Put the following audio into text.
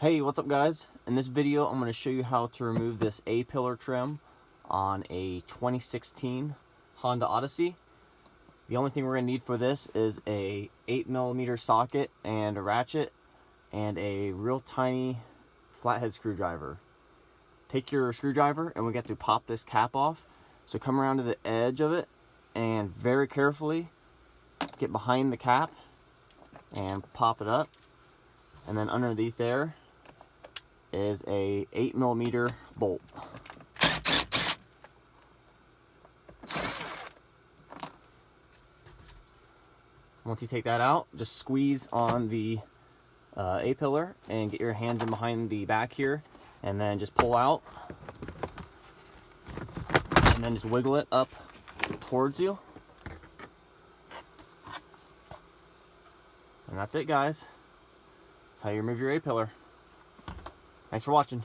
Hey, what's up guys? In this video I'm going to show you how to remove this A-pillar trim on a 2016 Honda Odyssey. The only thing we're going to need for this is a 8mm socket and a ratchet and a real tiny flathead screwdriver. Take your screwdriver and we get to pop this cap off. So come around to the edge of it and very carefully get behind the cap and pop it up. And then underneath there is a 8mm bolt. Once you take that out, just squeeze on the A-pillar and get your hands in behind the back here, and then just pull out, and then just wiggle it up towards you. And that's it, guys. That's how you remove your A-pillar. Thanks for watching.